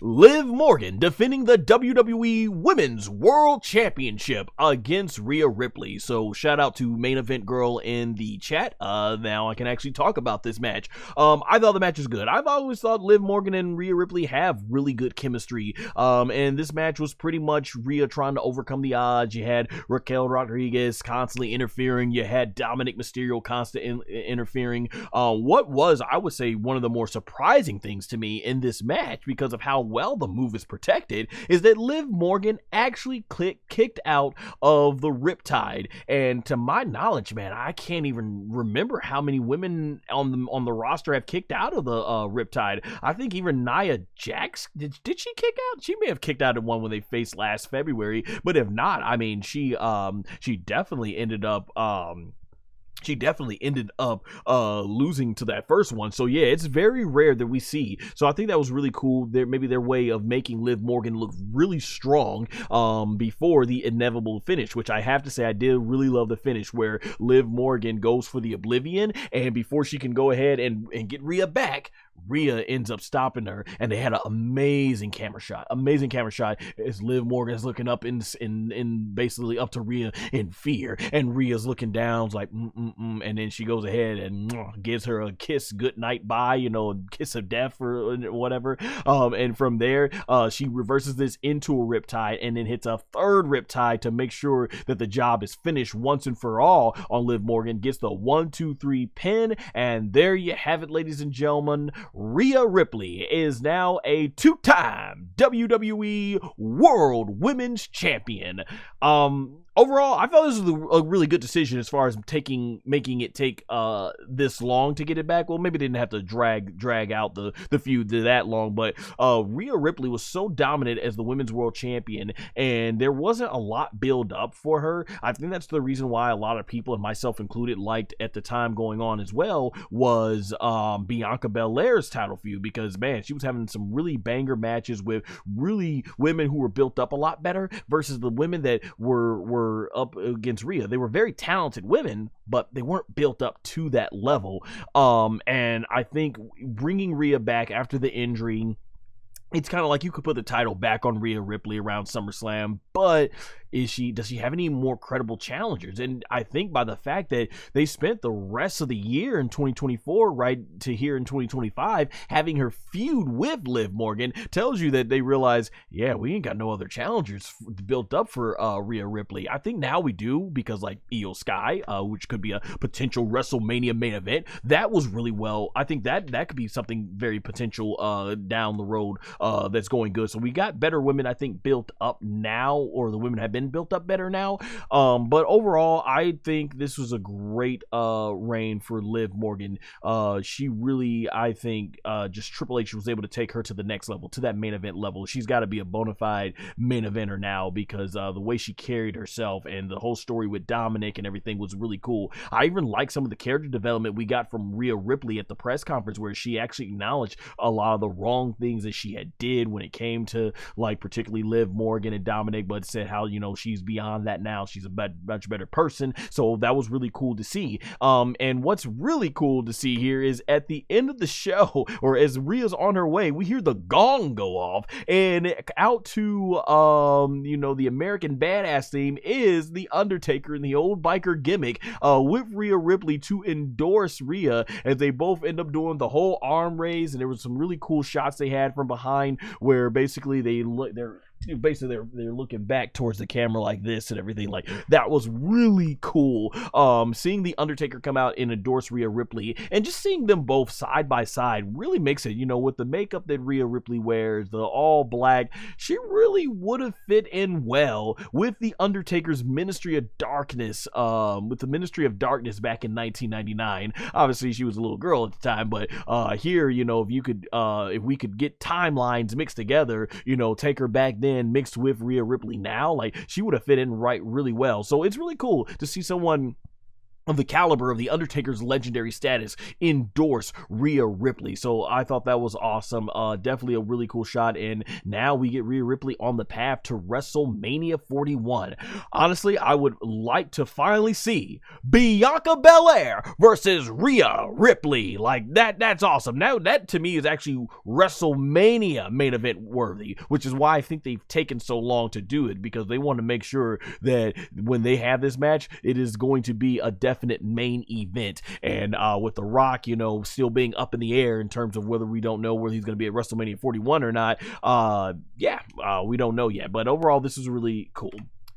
Liv Morgan defending the WWE Women's World Championship against Rhea Ripley. So shout out to Main Event Girl in the chat. Now I can actually talk about this match. I thought the match was good. I've always thought Liv Morgan and Rhea Ripley have really good chemistry. And this match was pretty much Rhea trying to overcome the odds. You had Raquel Rodriguez constantly interfering. You had Dominic Mysterio constantly interfering. What was, I would say, one of the more surprising things to me in this match, because of how well the move is protected, is that Liv Morgan actually kicked out of the Riptide. And to my knowledge, man, I can't even remember how many women on the roster have kicked out of the Riptide. I think even Nia Jax, did she kick out? She may have kicked out in one when they faced last February, but if not, I mean, she definitely ended up losing to that first one. So yeah, it's very rare that we see. So I think that was really cool. Maybe their way of making Liv Morgan look really strong before the inevitable finish, which I have to say I did really love the finish where Liv Morgan goes for the Oblivion, and before she can go ahead and get Rhea back, Rhea ends up stopping her, and they had an amazing camera shot as Liv Morgan is looking up in basically up to Rhea in fear, and Rhea's looking down like and then she goes ahead and gives her a kiss goodnight bye, a kiss of death or whatever, and from there she reverses this into a Riptide and then hits a third Riptide to make sure that the job is finished once and for all on Liv Morgan, gets the 1-2-3 pin, and there you have it, ladies and gentlemen. Rhea Ripley is now a two-time WWE World Women's Champion. Overall, I thought this was a really good decision as far as making it take this long to get it back. Well, maybe they didn't have to drag out the feud that long, but Rhea Ripley was so dominant as the Women's World Champion, and there wasn't a lot build up for her. I think that's the reason why a lot of people, and myself included, liked at the time going on as well, was Bianca Belair's title feud, because man, she was having some really banger matches with really women who were built up a lot better versus the women that were up against Rhea. They were very talented women, but they weren't built up to that level. And I think bringing Rhea back after the injury, it's kind of like you could put the title back on Rhea Ripley around SummerSlam, but does she have any more credible challengers? And I think by the fact that they spent the rest of the year in 2024 right to here in 2025 having her feud with Liv Morgan tells you that they realize, yeah, we ain't got no other challengers built up for Rhea Ripley. I think now we do, because like Io Sky, which could be a potential WrestleMania main event, that was really well. I think that could be something very potential down the road that's going good. So we got better women, I think, built up now, or the women have been built up better now. But overall, I think this was a great reign for Liv Morgan. She really, I think, just Triple H was able to take her to the next level, to that main event level. She's got to be a bona fide main eventer now, because the way she carried herself and the whole story with Dominic and everything was really cool. I even like some of the character development we got from Rhea Ripley at the press conference, where she actually acknowledged a lot of the wrong things that she had did when it came to, like, particularly Liv Morgan and Dominic, but said how, she's beyond that now. She's a much better person. So that was really cool to see. And what's really cool to see here is at the end of the show, or as Rhea's on her way, we hear the gong go off, and out to the American Badass theme is the Undertaker in the old biker gimmick with Rhea Ripley to endorse Rhea, as they both end up doing the whole arm raise. And there was some really cool shots they had from behind where basically they're looking back towards the camera like this and everything. Like, that was really cool. Seeing the Undertaker come out and endorse Rhea Ripley, and just seeing them both side by side really makes it, with the makeup that Rhea Ripley wears, the all black, she really would have fit in well with the Undertaker's Ministry of Darkness, back in 1999. Obviously she was a little girl at the time, but here, if we could get timelines mixed together, take her back then mixed with Rhea Ripley now, like, she would have fit in really well. So it's really cool to see someone of the caliber of the Undertaker's legendary status endorse Rhea Ripley. So I thought that was awesome. Definitely a really cool shot. And now we get Rhea Ripley on the path to WrestleMania 41. Honestly, I would like to finally see Bianca Belair versus Rhea Ripley. Like that's awesome. Now that to me is actually WrestleMania main event worthy, which is why I think they've taken so long to do it, because they want to make sure that when they have this match, it is going to be a definite main event. And with The Rock, still being up in the air in terms of whether we don't know whether he's going to be at WrestleMania 41 or not. We don't know yet. But overall, this is really cool.